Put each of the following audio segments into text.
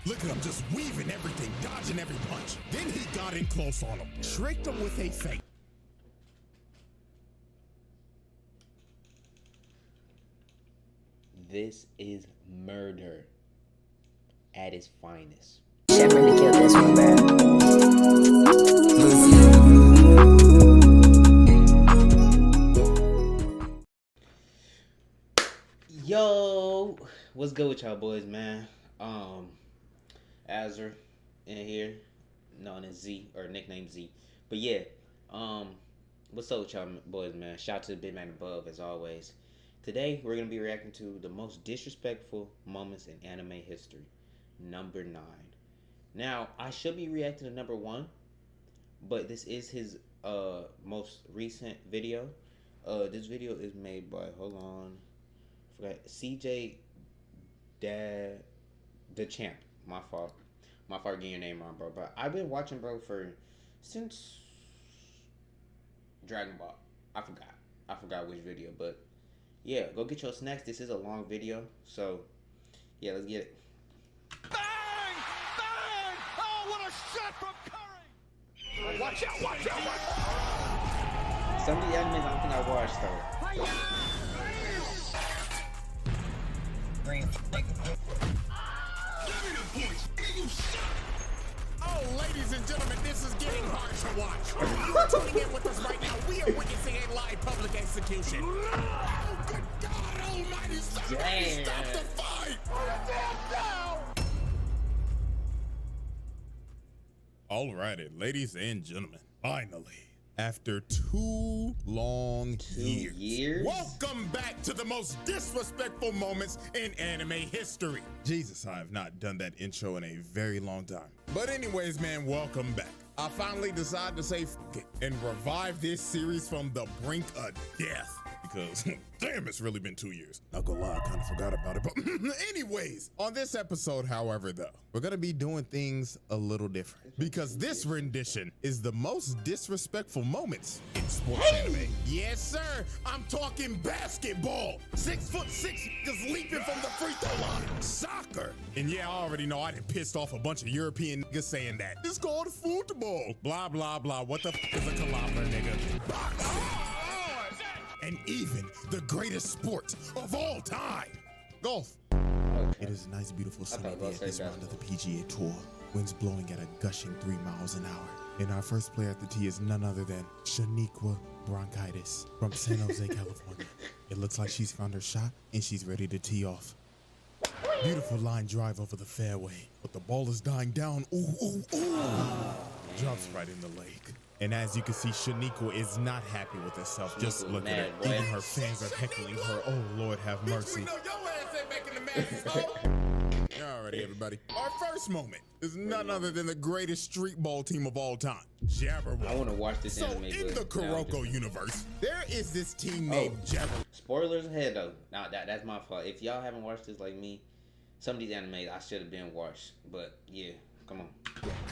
Look at him just weaving everything, dodging every punch. Then he got in close on him, tricked him with a fake. This is murder at its finest. Chef really killed this one, bro. Yo, what's good with y'all boys, man? Azra in here, known as Z, or nickname Z. But yeah, what's up with y'all boys, man? Shout out to the big man above, as always. Today, we're going to be reacting to the most disrespectful moments in anime history. Number 9. Now, I should be reacting to number 1, but this is his most recent video. This video is made by, hold on, I forgot, CJ the Champ. My fault getting your name wrong, bro. But I've been watching, bro, since Dragon Ball. I forgot which video, but yeah, go get your snacks. This is a long video, so yeah, let's get it. Bang! Bang! Oh, what a shot from Curry! Watch out! Watch out! Watch out! Some of the animes I don't think I watched though. Oh, ladies and gentlemen, this is getting hard to watch. If you are tuning in with us right now, we are witnessing a live public execution. Oh, good God almighty, somebody stop the fight! Alrighty, ladies and gentlemen, finally, after 2 long years, welcome back to the most disrespectful moments in anime history. Jesus, I have not done that intro in a very long time. But anyways, man, welcome back. I finally decided to say f it and revive this series from the brink of death. Because, damn, it's really been 2 years. Not gonna lie, I kind of forgot about it. But anyways, on this episode, however, though, we're gonna be doing things a little different. Because this rendition is the most disrespectful moments in sports anime. Yes, sir. I'm talking basketball. 6'6" just leaping from the free throw line. Soccer. And yeah, I already know I done pissed off a bunch of European niggas saying that. It's called football. Blah, blah, blah. What the f is a kilometer, nigga? And even the greatest sport of all time, golf. Okay. It is a nice, beautiful sunny day at this round of the PGA Tour. Winds blowing at a gushing 3 miles an hour. And our first player at the tee is none other than Shaniqua Bronchitis from San Jose, California. It looks like she's found her shot and she's ready to tee off. Beautiful line drive over the fairway, but the ball is dying down. Ooh, ooh, ooh. Drops right in the lake. And as you can see, Shaniqua is not happy with herself. Just look at her. Even her fans are heckling her. Oh, Lord, have mercy. We know your ass ain't making the masses, Alrighty, everybody. Our first moment is none other than the greatest street ball team of all time, Jabberwock. I want to watch this anime. So, in the Kuroko universe, there is this team named Jabberwock. Spoilers ahead, though. Now, that's my fault. If y'all haven't watched this like me, some of these animes I should have been watched. But, yeah. Come on.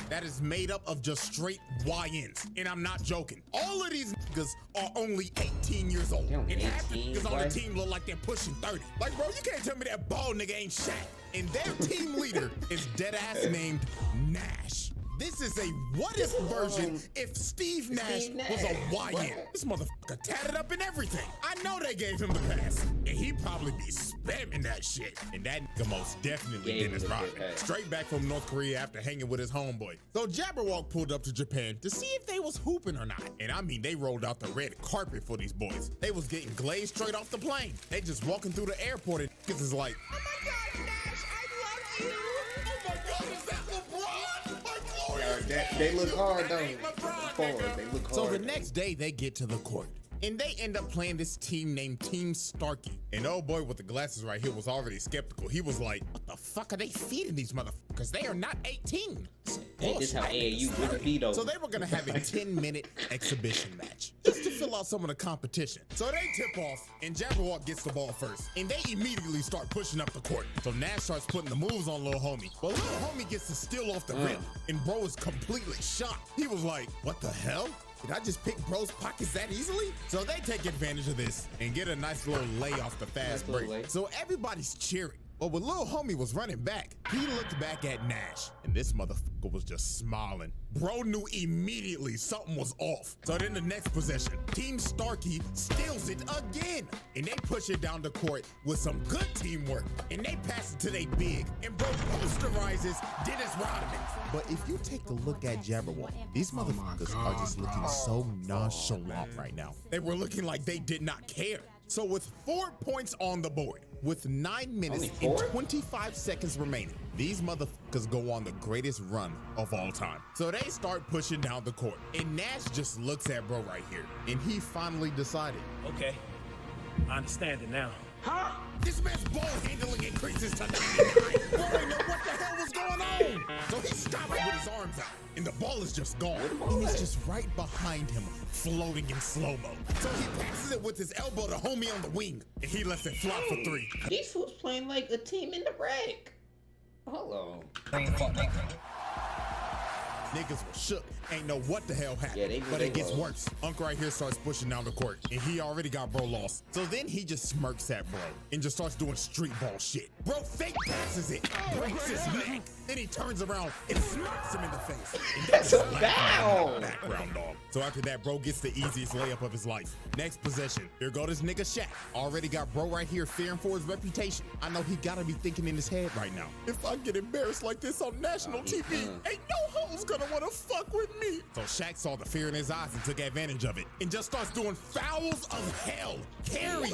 That is made up of just straight YNs, and I'm not joking. All of these niggas are only 18 years old, and half the niggas on the team look like they're pushing 30. Like, bro, you can't tell me that bald nigga ain't Shaq. And their team leader is deadass named Nash. This is a what-if version if Steve Nash was a YN. This motherfucker tatted up and everything. I know they gave him the pass, and he probably be spamming that shit. And that nigga most definitely Dennis Rodman. Straight back from North Korea after hanging with his homeboy. So Jabberwock pulled up to Japan to see if they was hooping or not. And I mean, they rolled out the red carpet for these boys. They was getting glazed straight off the plane. They just walking through the airport and niggas is like, oh my God, Nash, I love you. Oh my God, is that LeBron? They look hard, though. They look hard. So the next day, they get to the court. And they end up playing this team named Team Starkey. And oh boy with the glasses right here was already skeptical. He was like, what the fuck are they feeding these motherfuckers? They are not 18. Hey, this how AAU would be, though. So they were gonna have a 10-minute exhibition match just to fill out some of the competition. So they tip off and Jabberwock gets the ball first. And they immediately start pushing up the court. So Nash starts putting the moves on little homie. But little homie gets to steal off the rim. And bro is completely shocked. He was like, what the hell? Did I just pick bro's pockets that easily? So they take advantage of this and get a nice little lay off the fast break. So everybody's cheering. But when little homie was running back, he looked back at Nash, and this motherfucker was just smiling. Bro knew immediately something was off. So then the next possession, Team Starkey steals it again, and they push it down the court with some good teamwork, and they pass it to they big, and bro posterizes Dennis Rodman. But if you take a look at Jabberwock, these motherfuckers are just looking so nonchalant right now. They were looking like they did not care. So with 4 points on the board, with 9 minutes and 25 seconds remaining, these motherfuckers go on the greatest run of all time. So they start pushing down the court, and Nash just looks at bro right here, and he finally decided. Okay, I understand it now. Huh? This man's ball handling increases to 99. Bro ain't know what the hell was going on. So he stops with his arms out, and the ball is just gone. And it's just right behind him, floating in slow-mo. So he passes it with his elbow to homie on the wing, and he lets it flop for 3. These fools playing like a team in the wreck. Hold on. Niggas were shook, ain't know what the hell happened. Yeah, but it gets worse. Unc right here starts pushing down the court, and he already got bro lost. So then he just smirks at bro and just starts doing street ball shit. Bro fake passes it, breaks his neck, then he turns around and smacks him in the face. And that's a foul. Background dog. So after that, bro gets the easiest layup of his life. Next possession, here go this nigga Shaq. Already got bro right here fearing for his reputation. I know he gotta be thinking in his head right now, if I get embarrassed like this on national TV, ain't no hoes gonna wanna fuck with me. So Shaq saw the fear in his eyes and took advantage of it and just starts doing fouls of hell, carrying,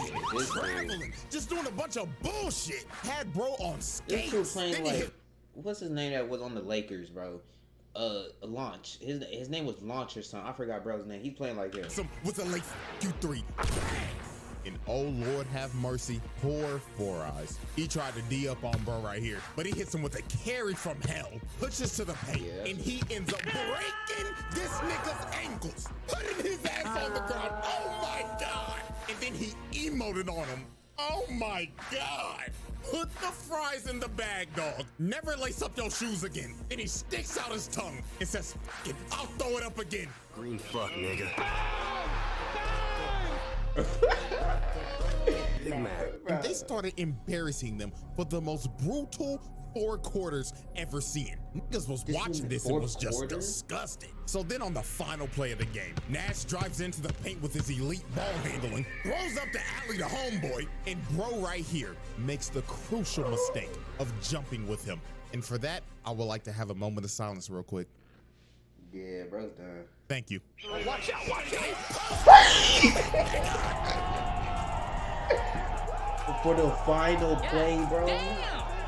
traveling, just doing a bunch of bullshit. Had bro on skates. This dude playing like, what's his name that was on the Lakers, bro? Launch. His name was Launch or something. I forgot bro's name. He's playing like this. With a late Q3. And oh Lord have mercy, poor Four Eyes. He tried to D up on bro right here, but he hits him with a carry from hell, pushes to the paint, and he ends up breaking this nigga's ankles, putting his ass on the ground. Oh my God. And then he emoted on him. Oh my God. Put the fries in the bag, dog. Never lace up your shoes again. Then he sticks out his tongue and says, "F*** it, I'll throw it up again." Green fuck, nigga. And they started embarrassing them for the most brutal 4 quarters ever seen. Niggas was watching this and was just disgusted. So then on the final play of the game, Nash drives into the paint with his elite ball handling, throws up the alley to homeboy, and bro right here makes the crucial mistake of jumping with him. And for that, I would like to have a moment of silence real quick. Yeah, bro's done. Thank you. Watch out, watch out! For the final play, bro.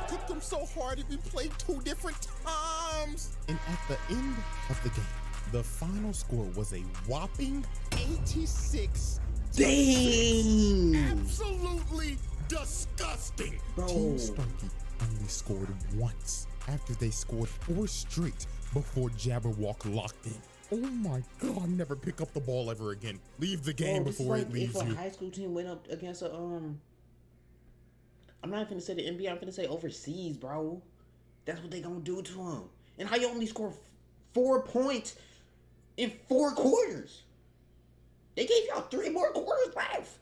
Took them so hard if we played 2 different times. And at the end of the game, the final score was a whopping 86. Dang! Absolutely disgusting. Bro. Team Starkey only scored once after they scored 4 straight before Jabberwock locked in. Oh my God, never pick up the ball ever again. Leave the game before it leaves you. If a high school team went up against a, I'm not even gonna say the NBA, I'm gonna say overseas, bro. That's what they gonna do to him. And how you only score 4 points in 4 quarters? They gave y'all 3 more quarters left.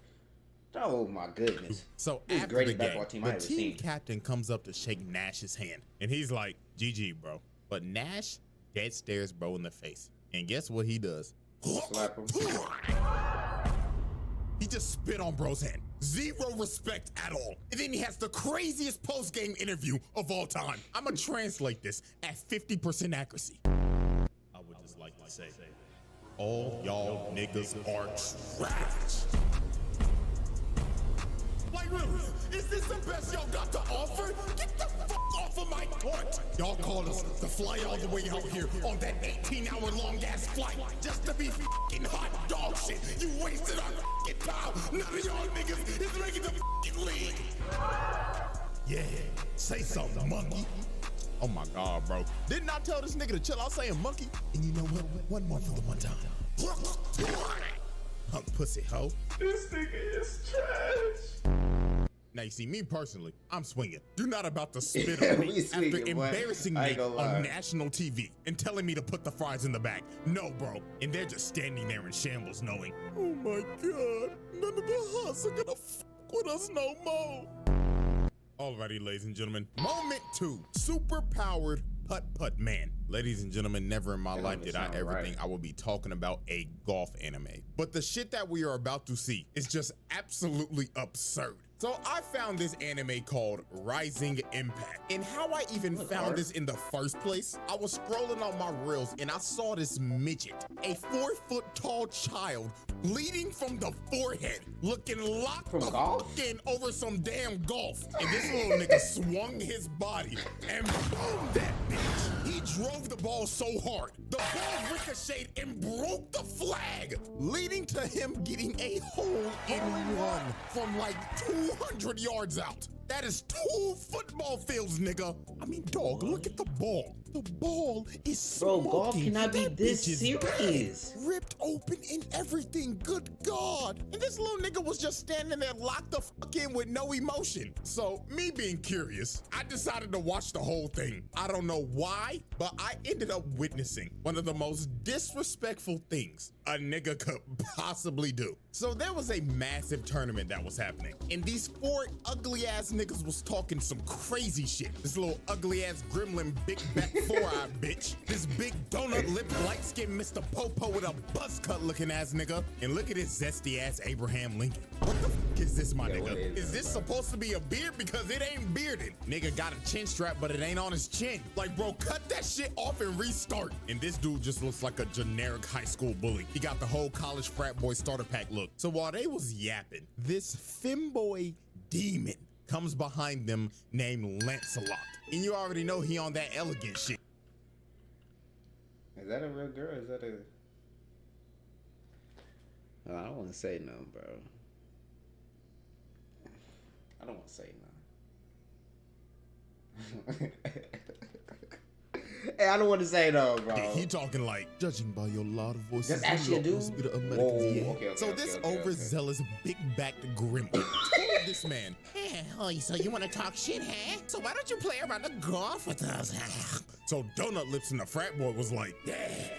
Oh my goodness. So this after the game, team the team captain comes up to shake Nash's hand, and he's like, "GG, bro." But Nash dead stares bro in the face, and guess what he does? Slap him. He just spit on bro's hand. 0 respect at all. And then he has the craziest post-game interview of all time. I'm gonna translate this at 50% accuracy. I would just like to say, all y'all niggas are trash. Like really, is this the best y'all got to offer? Get the fuck off of my court. Y'all called us to fly all the way out here on that 18-hour long ass flight just to be fucking hot dog shit. You wasted our fucking time. None of y'all niggas is making the fucking league. Yeah, say something, monkey. Oh my God, bro. Didn't I tell this nigga to chill out saying monkey? And you know what? One more for the one time. Punk pussy hoe. This nigga is trash. Now you see, me personally, I'm swinging. You're not about to spit on me after embarrassing me on national TV and telling me to put the fries in the bag. No, bro. And they're just standing there in shambles knowing, oh my God, none of the huts are gonna fuck with us no more. Alrighty, ladies and gentlemen. Moment 2. Super powered putt-putt man. Ladies and gentlemen, never in my life did I ever think I would be talking about a golf anime. But the shit that we are about to see is just absolutely absurd. So I found this anime called Rising Impact. And how I even found this in the first place, I was scrolling on my reels and I saw this midget, a 4-foot tall child, bleeding from the forehead, looking locked the fuck in over some damn golf. And this little nigga swung his body and boom that bitch. He drove the ball so hard, the ball ricocheted and broke the flag, leading to him getting a hole in one from like 200 yards out. That is 2 football fields, nigga. I mean, dog, look at the ball. The ball is smoking. Bro, golf cannot be this serious. Ripped open and everything, good God. And this little nigga was just standing there locked the fuck in with no emotion. So, me being curious, I decided to watch the whole thing. I don't know why, but I ended up witnessing one of the most disrespectful things a nigga could possibly do. So there was a massive tournament that was happening, and these 4 ugly ass niggas was talking some crazy shit. This little ugly ass gremlin, big back 4-eye bitch. This big donut lip, light skinned Mr. Popo with a buzz cut looking ass nigga. And look at this zesty ass Abraham Lincoln. What the fuck is this, my nigga? Is this supposed to be a beard? Because it ain't bearded. Nigga got a chin strap, but it ain't on his chin. Like, bro, cut that shit off and restart. And this dude just looks like a generic high school bully. He got the whole college frat boy starter pack look. So while they was yapping, this femboy demon comes behind them named Lancelot. And you already know he on that elegant shit. Is that a real girl? Is that a... I don't want to say nothing, bro. I don't want to say nothing. Hey, I don't want to say no, bro. He talking like, judging by your loud voices, that's actually a dude. So this overzealous, big-backed gremlin told this man, "Hey, oh, so you want to talk shit, huh? So why don't you play around the golf with us?" So Donut Lips and the frat boy was like, "Yeah,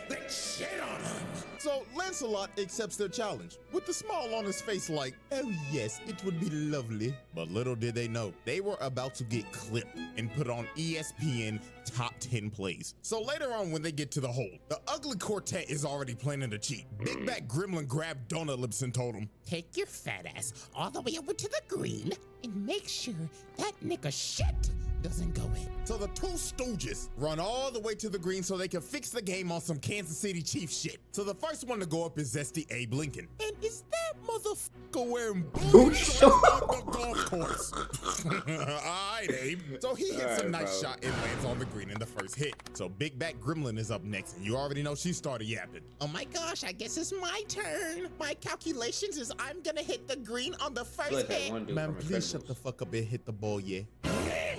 let's shit on him." So Lancelot accepts their challenge with a smile on his face like, "Oh yes, it would be lovely." But little did they know, they were about to get clipped and put on ESPN top 10 plays. So later on when they get to the hole, the ugly quartet is already planning to cheat. Big back gremlin grabbed Donut Lips and told him, "Take your fat ass all the way over to the green and make sure that nigga shit doesn't go in." So the 2 stooges run all the way to the green so they can fix the game on some Kansas City Chiefs shit. So the first one to go up is zesty Abe Lincoln. And is that motherfucker wearing boots on the golf course? Alright, Abe. So he hits a nice shot and lands on the green in the first hit. So Big Back Gremlin is up next, and you already know she started yapping. "Oh my gosh, I guess it's my turn. My calculations is I'm gonna hit the green on the first hit." "Man, please shut the fuck up and hit the ball, yeah."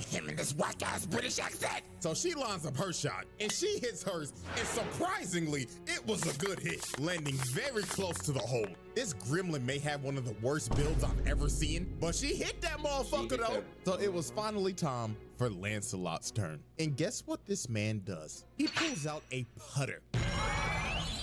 Him and this white guy's British accent. So she lines up her shot and she hits hers, and surprisingly, it was a good hit, landing very close to the hole. This gremlin may have one of the worst builds I've ever seen, but she hit that motherfucker though. So it was finally time for Lancelot's turn. And guess what this man does? He pulls out a putter.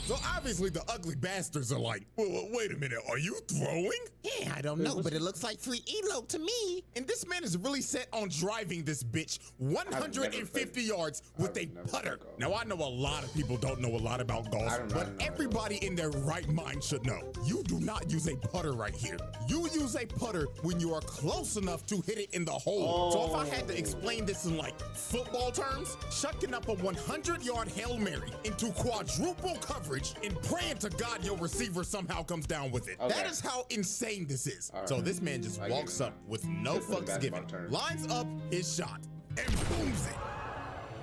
So obviously the ugly bastards are like, well, wait a minute, are you throwing? Yeah, I don't know, but it looks like free elo to me. And this man is really set on driving this bitch 150 yards with a putter. Now I know a lot of people don't know a lot about golf, but everybody in their right mind should know. You do not use a putter right here. You use a putter when you are close enough to hit it in the hole. So if I had to explain this in like football terms, chucking up a 100-yard Hail Mary into quadruple coverage and praying to God your receiver somehow comes down with it. That is how insane this is. So this man just walks up with no fucks given, lines up his shot, and booms it.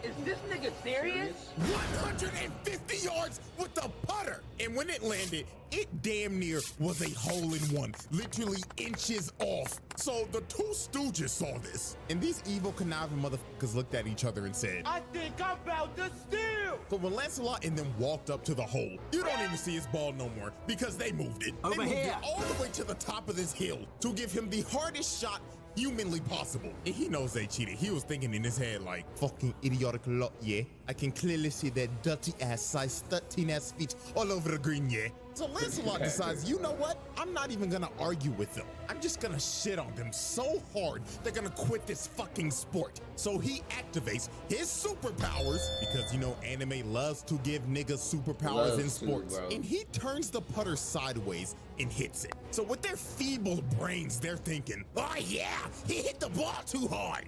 Is this nigga serious? 150 yards with the putter. And when it landed, it damn near was a hole-in-one, literally inches off. So the 2 stooges saw this, and these evil conniving motherfuckers looked at each other and said, I think I'm about to steal. So when Lancelot and them walked up to the hole, you don't even see his ball no more because they moved it. They moved it all the way to the top of this hill to give him the hardest shot humanly possible. And he knows they cheated. He was thinking in his head like, fucking idiotic lot, yeah. I can clearly see their dirty ass size 13 ass feet all over the green, yeah. So Lancelot decides, you know what? I'm not even gonna argue with them. I'm just gonna shit on them so hard they're gonna quit this fucking sport. So he activates his superpowers, because you know anime loves to give niggas superpowers in sports. And he turns the putter sideways and hits it. So with their feeble brains, they're thinking, oh yeah, he hit the ball too hard.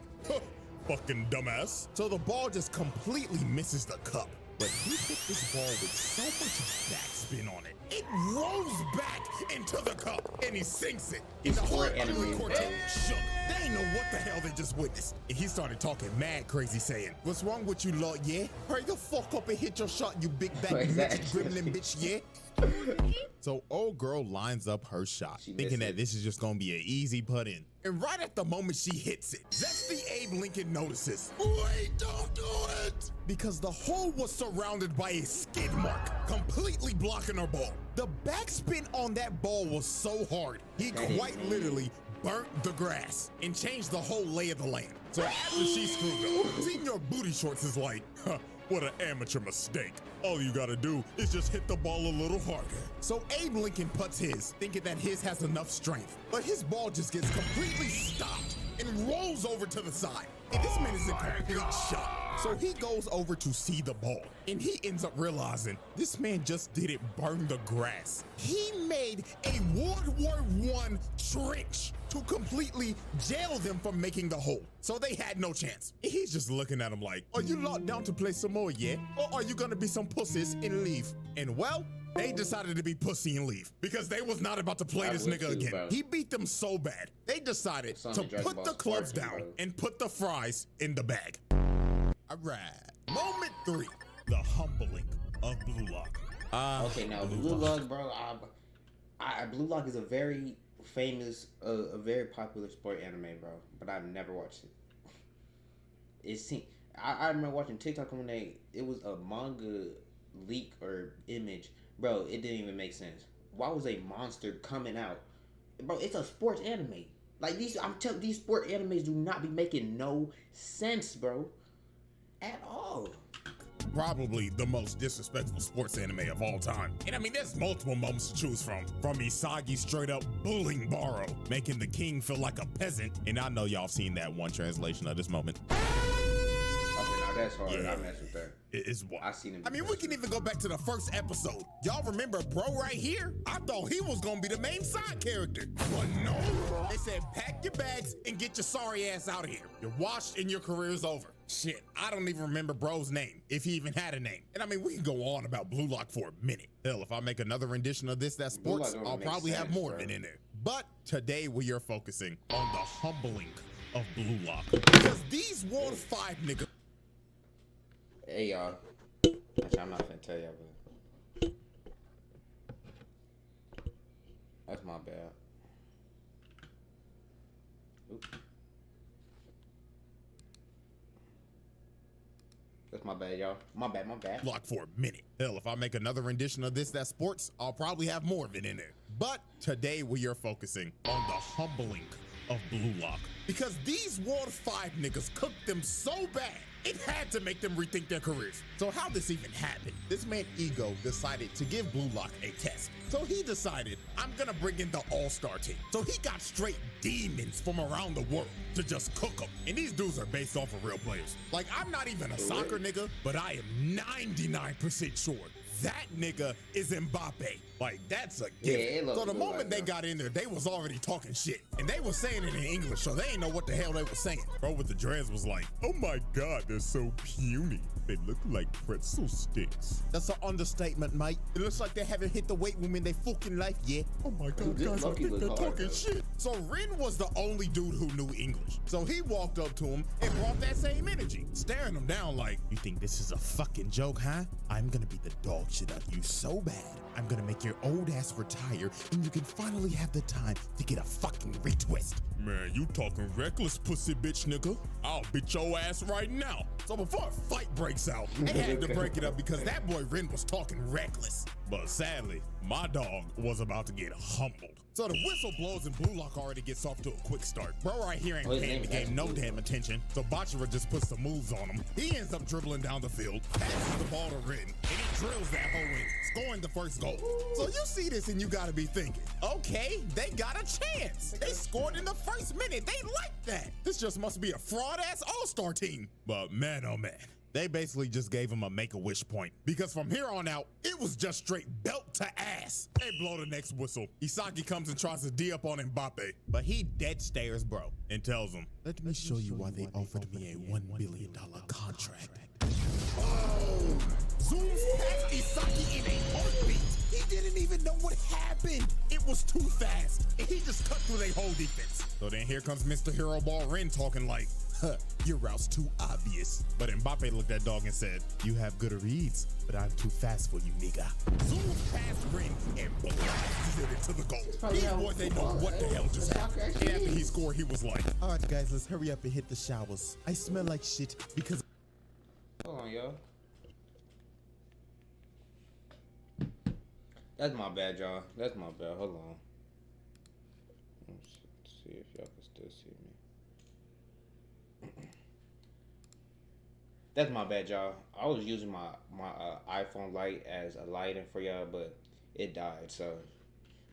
Fucking dumbass. So the ball just completely misses the cup. But he hit this ball with so much backspin on it. It rolls back into the cup and he sinks it. And the whole quartet shook. They ain't know what the hell they just witnessed. And he started talking mad crazy, saying, what's wrong with you, Lord, yeah? Hurry the fuck up and hit your shot, you big back gremlin bitch, yeah? So old girl lines up her shot, thinking that this is just gonna be an easy put in. And right at the moment she hits it, Zesty Abe Lincoln notices, wait, don't do it! Because the hole was surrounded by a skid mark, completely blocking her ball. The backspin on that ball was so hard, he quite literally burnt the grass and changed the whole lay of the land. So after she screwed up, Senior Booty Shorts is like, huh, what an amateur mistake. All you gotta do is just hit the ball a little harder. So Abe Lincoln puts his, thinking that his has enough strength, but his ball just gets completely stopped and rolls over to the side. And this man is in complete shock. So he goes over to see the ball, and he ends up realizing this man just didn't burn the grass. He made a World War I trench to completely jail them from making the hole. So they had no chance. He's just looking at him like, are you locked down to play some more yet? Or are you gonna be some pussies and leave? And well, they decided to be pussy and leave because they was not about to play this nigga again. Bro. He beat them so bad, they decided to put the clubs down and put the fries in the bag. All right, moment 3, the humbling of Blue Lock. Okay, now Blue Lock, bro, Blue Lock is a very famous, a very popular sport anime, bro, but I've never watched it. I remember watching TikTok when it was a manga leak or image, bro. It didn't even make sense. Why was a monster coming out, bro? It's a sports anime. Like these sport animes do not be making no sense, bro, at all. Probably the most disrespectful sports anime of all time. And I mean, there's multiple moments to choose from. From Isagi straight up bullying Baro, making the king feel like a peasant. And I know y'all seen that one translation of this moment. Okay, now that's hard. Yeah. I mess with that. Is what I seen him. I mean, we can even go back to the first episode. Y'all remember bro right here? I thought he was gonna be the main side character, but no. They said pack your bags and get your sorry ass out of here. You're washed and your career's over. Shit, I don't even remember bro's name, if he even had a name. And I mean, we can go on about Blue Lock for a minute. Hell, if I make another rendition of this, that's sports, I'll probably have more of it in there. But today we are focusing on the humbling of Blue Lock. Because these World 5 niggas. Hey, y'all. Actually, I'm not gonna tell y'all, but that's my bad. Oops. That's my bad, y'all. My bad. Lock for a minute. Hell, if I make another rendition of this, that's sports, I'll probably have more of it in there. But today we are focusing on the humbling of Blue Lock. Because these World 5 niggas cooked them so bad, it had to make them rethink their careers. So how this even happened? This man Ego decided to give Blue Lock a test. So he decided, I'm gonna bring in the all-star team. So he got straight demons from around the world to just cook them. And these dudes are based off of real players. Like, I'm not even a soccer nigga, but I am 99% sure that nigga is Mbappe. Like, that's a gift. So the moment they got in there, they was already talking shit. And they was saying it in English, so they ain't know what the hell they was saying. Bro with the dreads was like, oh my God, they're so puny. They look like pretzel sticks. That's an understatement, mate. It looks like they haven't hit the weight room in their fucking life yet. Oh my God, guys, I think they're talking shit. So Rin was the only dude who knew English. So he walked up to him and brought that same energy, staring him down like, you think this is a fucking joke, huh? I'm gonna beat the dog shit out of you so bad. I'm gonna make your old ass retire and you can finally have the time to get a fucking retwist. Man, you talking reckless, pussy bitch nigga. I'll beat your ass right now. So before a fight breaks out, they had to break it up because that boy Rin was talking reckless. But sadly, my dog was about to get humbled. So the whistle blows and Blue Lock already gets off to a quick start. Bro right here ain't paying the game no damn attention. So Bachira just puts some moves on him. He ends up dribbling down the field, passes the ball to Rin, and he drills that hoe in, scoring the first goal. So you see this and you gotta be thinking, okay, they got a chance. They scored in the first minute. They like that. This just must be a fraud-ass all-star team. But man, oh man, they basically just gave him a make-a-wish point, because from here on out, it was just straight belt to ass. They blow the next whistle. Isagi comes and tries to D up on Mbappe, but he dead stares bro and tells him, let me show you why they offered me a $1 billion contract. Oh! Zooms past Isagi in a heartbeat. He didn't even know what happened. It was too fast, and he just cut through their whole defense. So then here comes Mr. Hero Ball Ren talking like, your route's too obvious. But Mbappe looked at dog and said, you have good reads, but I'm too fast for you, nigga. Zooms past Ren and blasted it to the goal. These boys, they know what the hell just happened. And after he scored, he was like, all right, guys, let's hurry up and hit the showers. I smell like shit because... Hold on, yo. That's my bad, y'all. That's my bad. Hold on. Let's see if y'all can still see me. That's my bad, y'all. I was using my iPhone light as a lighting for y'all, but it died, so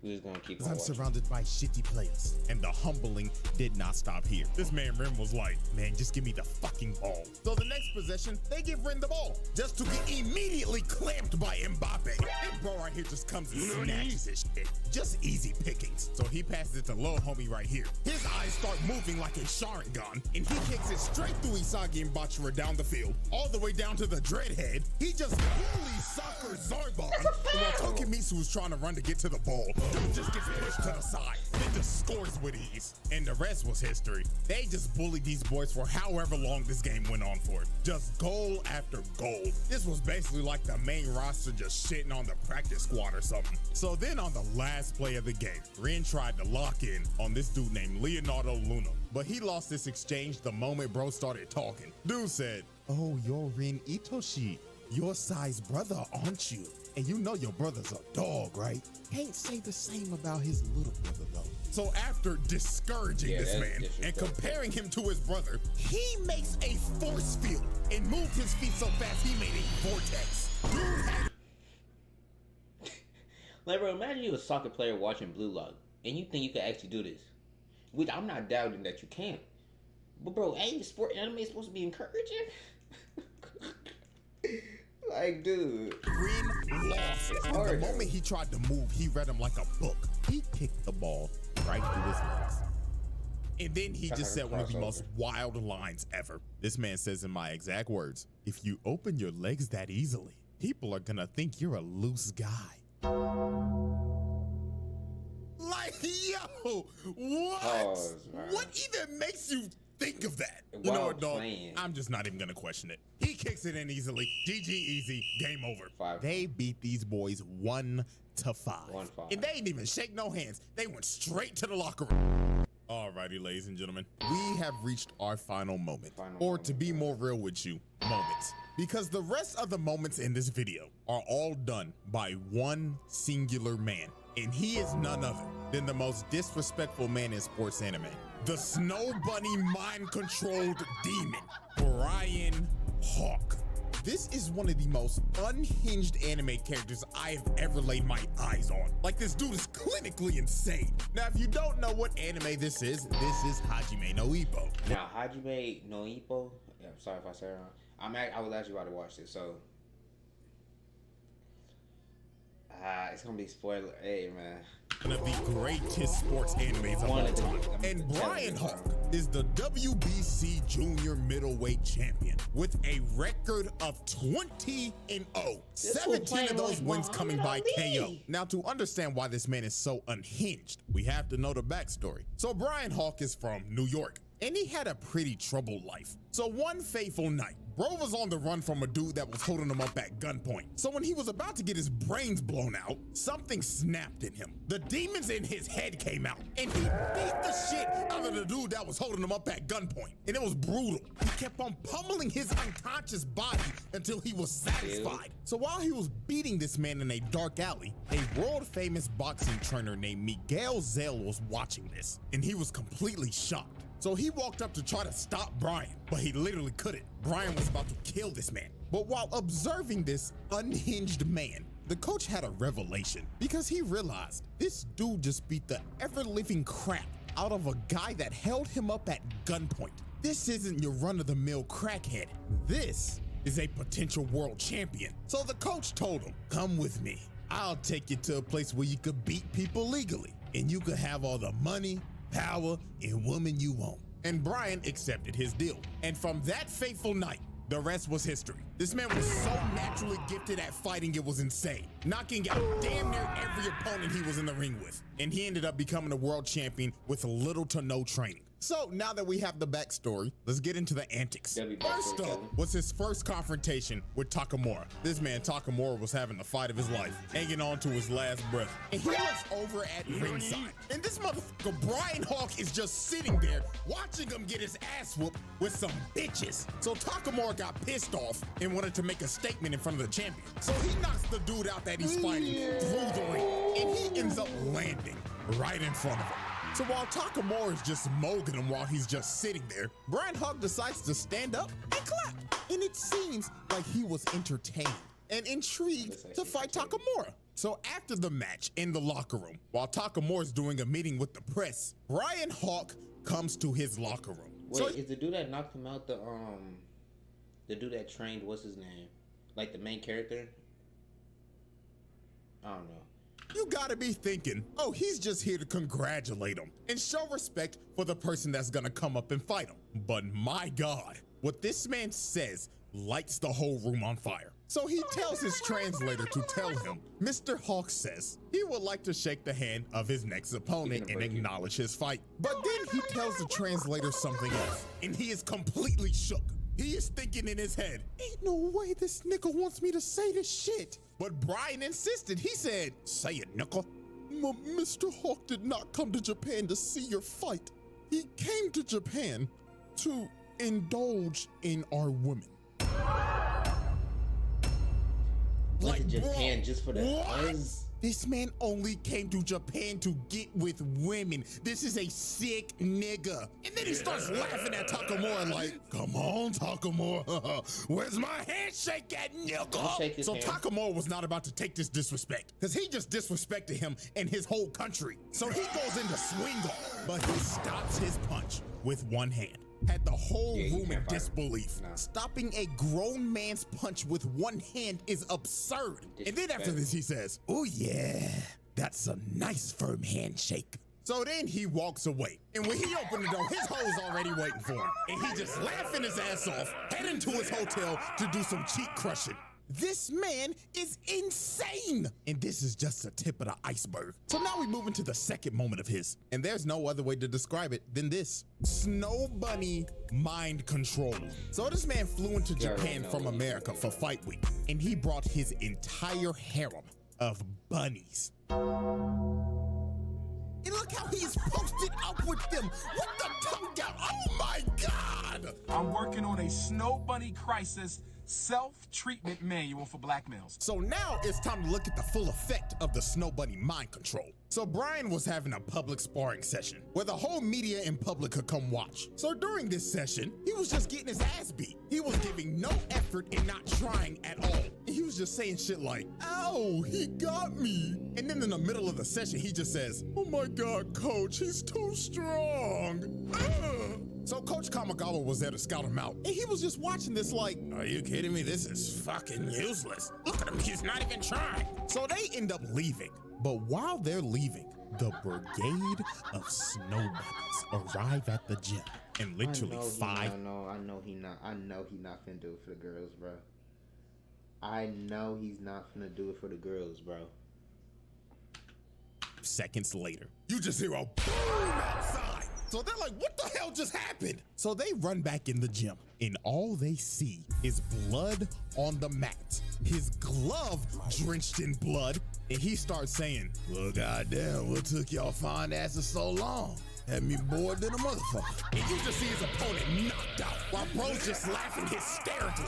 we just gonna keep on I'm watching. surrounded by shitty players, and the humbling did not stop here. This man Ren was like, man, just give me the fucking ball. So the next possession, they give Ren the ball, just to get immediately clamped by Mbappe. This bro right here just comes and snatches his shit. Just easy pickings. So he passes it to little homie right here. His eyes start moving like a Sharingan, and he kicks it straight through Isagi and Bachira down the field, all the way down to the dreadhead. He just bully soccer Zarbon, and while Tokimitsu was trying to run to get to the ball, dude just gets pushed to the side, then just scores with ease. And the rest was history. They just bullied these boys for however long this game went on for. Just goal after goal. This was basically like the main roster just shitting on the practice squad or something. So then on the last play of the game, Ren tried to lock in on this dude named Leonardo Luna, but he lost this exchange the moment bro started talking. Dude said, oh, you're Ren Itoshi. Your size brother, aren't you? And you know your brother's a dog, right? Can't say the same about his little brother, though. So after discouraging this man and comparing him to his brother, he makes a force field and moved his feet so fast he made a vortex. Dude had... Like, bro, imagine you a soccer player watching Blue Lock, and you think you can actually do this. Which I'm not doubting that you can. But, bro, ain't sport anime supposed to be encouraging? Like, dude. Ren lost. And the moment he tried to move, he read him like a book. He kicked the ball right through his legs. And then he just said one of the most wild lines ever. This man says in my exact words, if you open your legs that easily, people are gonna think you're a loose guy. Like, yo, what? Pause, what even makes you think of that? You know what, dog? I'm just not even gonna question it. He kicks it in easily. GG easy. Game over. They beat these boys 1-5. And they didn't even shake no hands. They went straight to the locker room. Alrighty, ladies and gentlemen, we have reached our final moment. Or to be more real with you, moments. Because the rest of the moments in this video are all done by one singular man. And he is none other than the most disrespectful man in sports anime. The Snow Bunny mind-controlled demon, Brian Hawk. This is one of the most unhinged anime characters I have ever laid my eyes on. Like, this dude is clinically insane. Now, if you don't know what anime this is Hajime no Ippo. Now, Hajime no Ippo, yeah, I'm sorry if I said it wrong. I was actually about to watch this, so. It's gonna be spoiler. Hey, man. One of the greatest sports animes of all time. And Brian Hawk is the WBC Junior Middleweight Champion with a record of 20-0. 17 of those wins coming by KO. Now, to understand why this man is so unhinged, we have to know the backstory. So Brian Hawk is from New York, and he had a pretty troubled life. So one fateful night, bro was on the run from a dude that was holding him up at gunpoint. So when he was about to get his brains blown out, something snapped in him. The demons in his head came out, and he beat the shit out of the dude that was holding him up at gunpoint. And it was brutal. He kept on pummeling his unconscious body until he was satisfied. So while he was beating this man in a dark alley, a world-famous boxing trainer named Miguel Zell was watching this, and he was completely shocked. So he walked up to try to stop Brian, but he literally couldn't. Brian was about to kill this man. But while observing this unhinged man, the coach had a revelation because he realized this dude just beat the ever-living crap out of a guy that held him up at gunpoint. This isn't your run-of-the-mill crackhead. This is a potential world champion. So the coach told him, come with me. I'll take you to a place where you could beat people legally and you could have all the money, power, and woman you want. And Brian accepted his deal. And from that fateful night, the rest was history. This man was so naturally gifted at fighting, it was insane, knocking out damn near every opponent he was in the ring with. And he ended up becoming a world champion with little to no training. So now that we have the backstory, let's get into the antics. First up was his first confrontation with Takamura. This man Takamura was having the fight of his life, hanging on to his last breath. And he looks over at ringside. And this motherfucker Brian Hawk is just sitting there watching him get his ass whooped with some bitches. So Takamura got pissed off and wanted to make a statement in front of the champion. So he knocks the dude out that he's fighting through the ring. And he ends up landing right in front of him. So while Takamura is just mogging him while he's just sitting there, Brian Hawk decides to stand up and clap. And it seems like he was entertained and intrigued to fight Takamura. So after the match in the locker room, while Takamura is doing a meeting with the press, Brian Hawk comes to his locker room. Wait, is the dude that knocked him out the dude that trained, what's his name? Like the main character? I don't know. You gotta be thinking, oh, he's just here to congratulate him and show respect for the person that's gonna come up and fight him. But my God, what this man says lights the whole room on fire. So he tells his translator to tell him, Mr. Hawk says he would like to shake the hand of his next opponent and acknowledge his fight. But then he tells the translator something else, and he is completely shook. He is thinking in his head, ain't no way this nigga wants me to say this shit. But Brian insisted. He said, say it, nigga. Mr. Hawk did not come to Japan to see your fight. He came to Japan to indulge in our women. Went to Japan just for the buzz? This man only came to Japan to get with women. This is a sick nigga. And then he starts laughing at Takamura like, come on, Takamura. Where's my handshake at, nigga? So Takamura was not about to take this disrespect because he just disrespected him and his whole country. So he goes into swing off, but he stops his punch with one hand. Had the whole room in disbelief. Stopping a grown man's punch with one hand is absurd. And then after this, he says, oh yeah, that's a nice firm handshake. So then he walks away. And when he opened the door, his hoe's already waiting for him. And he just laughing his ass off, heading to his hotel to do some cheek crushing. This man is insane. And this is just the tip of the iceberg. So now we move into the second moment of his. And there's no other way to describe it than this. Snow bunny mind control. So this man flew into Japan from America for fight week. And he brought his entire harem of bunnies. And look how he is posted up with them with the tongue out. Oh my God. I'm working on a snow bunny crisis self-treatment manual for black males. So now it's time to look at the full effect of the Snow Bunny mind control. So Brian was having a public sparring session where the whole media and public could come watch. So during this session, he was just getting his ass beat. He was giving no effort and not trying at all. And he was just saying shit like, ow, he got me. And then in the middle of the session, he just says, oh my God, coach, he's too strong. So Coach Kamigawa was there to scout him out, and he was just watching this like, are you kidding me? This is fucking useless. Look at him, he's not even trying. So they end up leaving, but while they're leaving, the brigade of snow bunnies arrive at the gym, and literally I know he not finna do it for the girls, bro. I know he's not finna do it for the girls, bro. Seconds later, you just hear a boom outside. So they're like, what the hell just happened? So they run back in the gym, and all they see is blood on the mat. His glove drenched in blood, and he starts saying, well, goddamn, what took y'all fine asses so long? Had me bored than a motherfucker. And you just see his opponent knocked out while bro's just laughing hysterically.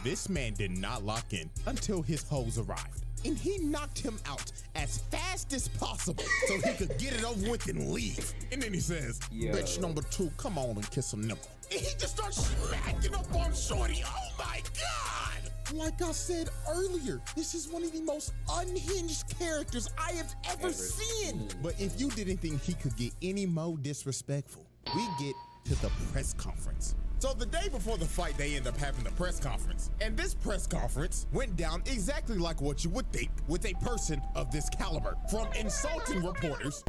This man did not lock in until his hoes arrived. And he knocked him out as fast as possible so he could get it over with and leave. And then he says, bitch number 2, come on and kiss a nipple. And he just starts smacking up on Shorty. Oh my God! Like I said earlier, this is one of the most unhinged characters I have ever seen. But if you didn't think he could get any more disrespectful, we get to the press conference. So the day before the fight, they end up having the press conference. And this press conference went down exactly like what you would think with a person of this caliber. From insulting reporters.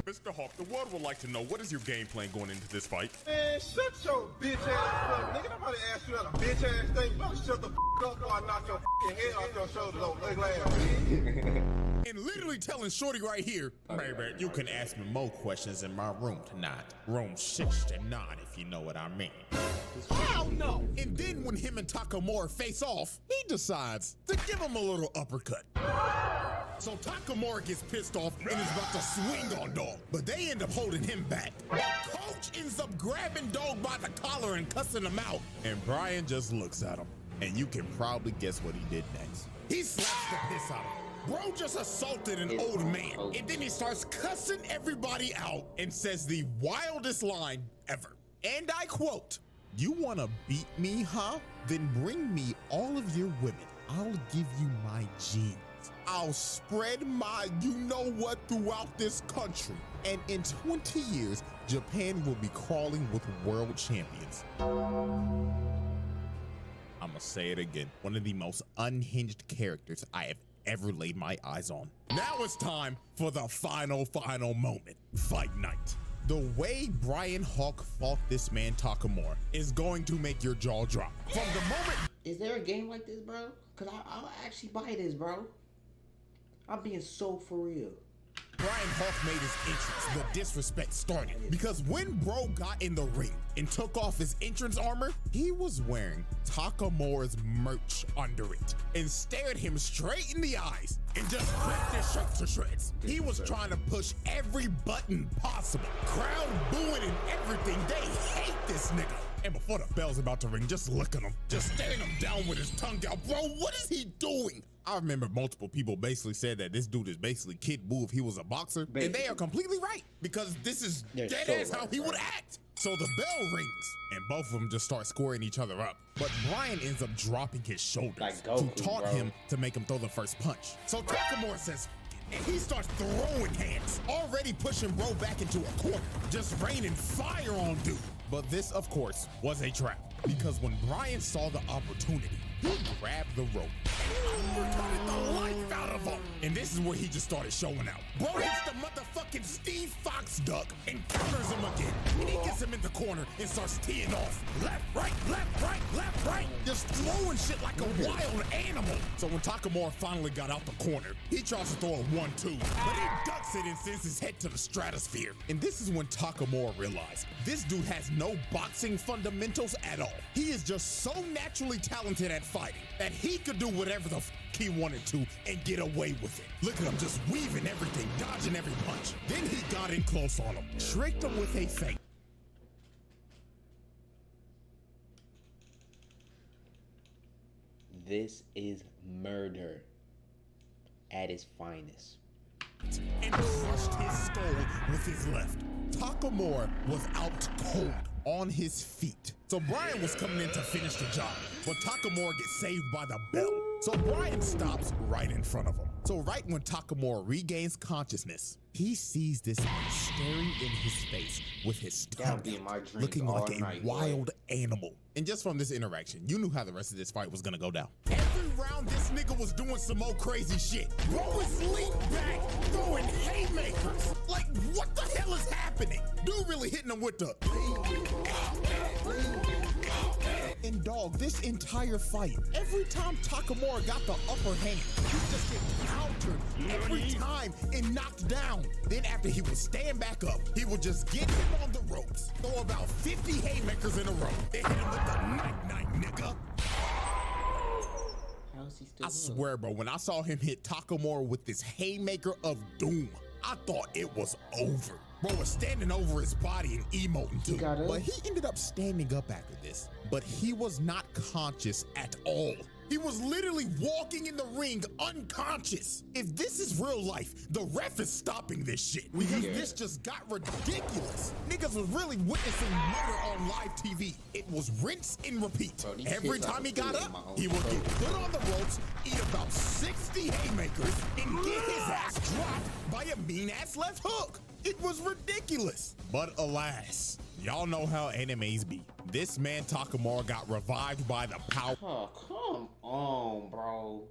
Mr. Hawk, the world would like to know, what is your game plan going into this fight? Man, shut your bitch ass up, nigga. Nobody asked you that a bitch ass thing. You better shut the up before I knock your head off your shoulders, old ugly ass. And literally telling Shorty right here, baby, you can ask me more questions in my room tonight. Room 69, if you know what I mean. Hell no! And then when him and Takamura face off, he decides to give him a little uppercut. So Takamura gets pissed off and is about to swing on Dog, but they end up holding him back. Coach ends up grabbing Dog by the collar and cussing him out. And Brian just looks at him, and you can probably guess what he did next. He slaps the piss out of him. Bro just assaulted an old man, and then he starts cussing everybody out and says the wildest line ever. And I quote, "You wanna beat me, huh? Then bring me all of your women. I'll give you my genes. I'll spread my you-know-what throughout this country. And in 20 years, Japan will be crawling with world champions." I'ma say it again. One of the most unhinged characters I have ever laid my eyes on. Now it's time for the final moment. Fight night. The way Brian Hawk fought this man Takamura is going to make your jaw drop. From the moment— Is there a game like this, bro? Cause I'll actually buy this, bro. I'm being so for real. Brian Hawk made his entrance, the disrespect started. Because when bro got in the ring and took off his entrance armor, he was wearing Takamura's merch under it and stared him straight in the eyes and just ripped his shirt to shreds. He was trying to push every button possible. Crowd booing and everything. They hate this nigga. And before the bell's about to ring, just look at him, just staring him down with his tongue out. Bro, what is he doing? I remember multiple people basically said that this dude is basically Kid Buu if he was a boxer. Basically. And they are completely right, because this is dead-ass how he would act. So the bell rings, and both of them just start squaring each other up. But Brian ends up dropping his shoulders like Goku, to taunt him to make him throw the first punch. So Takamura says, and he starts throwing hands, already pushing bro back into a corner, just raining fire on dude. But this, of course, was a trap, because when Brian saw the opportunity, he grabbed the rope and uppercutted the life out of him. And this is where he just started showing out. Bro hits the motherfucking Steve Fox duck and counters him again. And he gets him in the corner and starts teeing off. Left, right, left, right, left, right. Just throwing shit like a wild animal. So when Takamura finally got out the corner, he tries to throw a 1-2, but he ducks it and sends his head to the stratosphere. And this is when Takamura realized this dude has no boxing fundamentals at all. He is just so naturally talented at fighting that he could do whatever the f he wanted to and get away with it. Look at him just weaving everything, dodging every punch. Then he got in close on him, tricked him with a feint. This is murder at its finest. And crushed his skull with his left. Takamura was out cold on his feet. So Brian was coming in to finish the job, but Takamura gets saved by the bell. So Brian stops right in front of him. So right when Takamura regains consciousness, he sees this man staring in his face with his tongue out, looking like a wild animal. And just from this interaction, you knew how the rest of this fight was gonna go down. Every round, this nigga was doing some more crazy shit. Bro is leaned back, throwing haymakers. Like, what the hell is happening? Dude really hitting him with the... And dog, this entire fight, every time Takamura got the upper hand, he just get countered every time and knocked down. Then after he would stand back up, he would just get him on the ropes, throw about 50 haymakers in a row, and hit him with the night-night, nigga. How is he still I swear, bro, when I saw him hit Takamura with this haymaker of doom, I thought it was over. Bro was standing over his body and emoting too. But he ended up standing up after this. But he was not conscious at all. He was literally walking in the ring unconscious. If this is real life, the ref is stopping this shit because this just got ridiculous. Niggas was really witnessing murder on live TV. It was rinse and repeat. Bro, Every time he got up, he would get put on the ropes, eat about 60 haymakers, and get his ass dropped by a mean-ass left hook. It was ridiculous. But alas, y'all know how animes be. This man Takamura got revived by the power. Oh, come on, bro.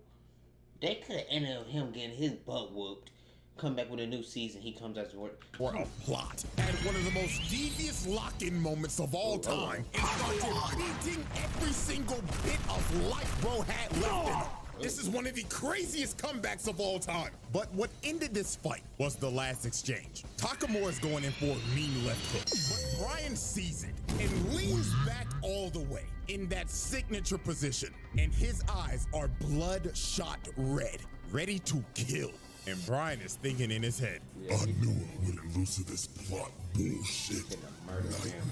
They could have ended up him getting his butt whooped. Come back with a new season. He comes out to work. Or a plot. At one of the most devious lock-in moments of all time. And started beating every single bit of life bro had left in him. This is one of the craziest comebacks of all time. But what ended this fight was the last exchange. Takamura's going in for a mean left hook. But Bryan sees it and leans back all the way in that signature position. And his eyes are bloodshot red, ready to kill. And Bryan is thinking in his head, I knew I wouldn't lose to this plot bullshit like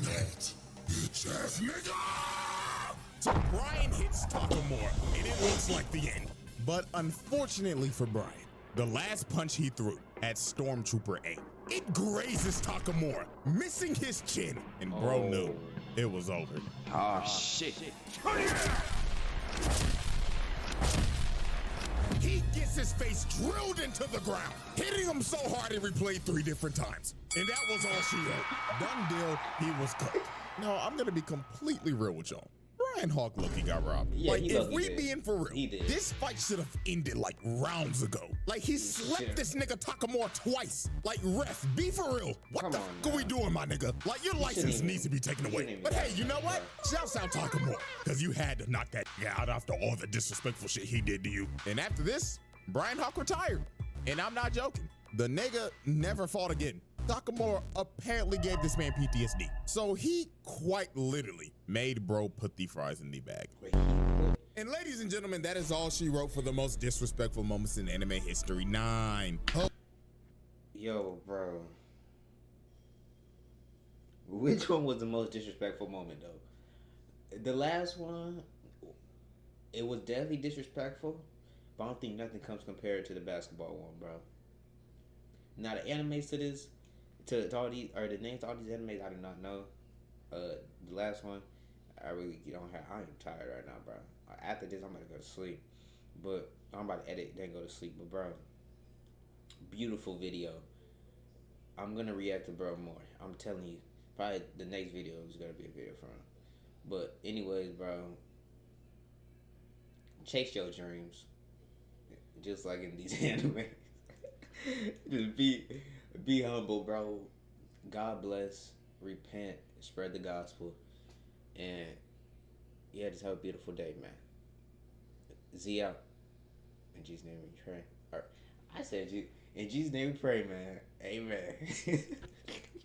that. Bitch ass nigga! So Bryan hits Takamura, and it looks like the end. But unfortunately for Bryan, the last punch he threw had Stormtrooper aim. It grazes Takamura, missing his chin, and bro knew it was over. Oh, shit. He gets his face drilled into the ground, hitting him so hard it replayed 3 different times. And that was all she wrote. Done deal, he was cooked. Now, I'm gonna be completely real with y'all. Brian Hawk Loki got robbed. Yeah, like, if he we did. being for real, He did. this fight should have ended like rounds ago. Like, he slept this nigga Takamura twice. Like, ref, be for real. What Come the on, fuck are we man. doing, my nigga? Like, your license even- needs to be taken you away. shouldn't even But hey, do you know that, what? bro. Shouts out Takamura, because you had to knock that guy out after all the disrespectful shit he did to you. And after this, Brian Hawk retired. And I'm not joking. The nigga never fought again. Takamura apparently gave this man PTSD. So he quite literally made bro put the fries in the bag. And ladies and gentlemen, that is all she wrote for the most disrespectful moments in anime history. 9. Yo, bro. Which one was the most disrespectful moment, though? The last one, it was definitely disrespectful, but I don't think nothing comes compared to the basketball one, bro. Now, the animes to this, to all these, or the names to all these animes, I do not know. The last one, I really don't have, I am tired right now, bro. After this, I'm about to go to sleep. But I'm about to edit, then go to sleep. But, bro, beautiful video. I'm going to react to bro more. I'm telling you. Probably the next video is going to be a video from him. But, anyways, bro, chase your dreams. Just like in these animes. Just be humble, bro. God bless. Repent. Spread the gospel. And, yeah, just have a beautiful day, man. Z out. In Jesus' name we pray. Or, I said, in Jesus' name we pray, man. Amen.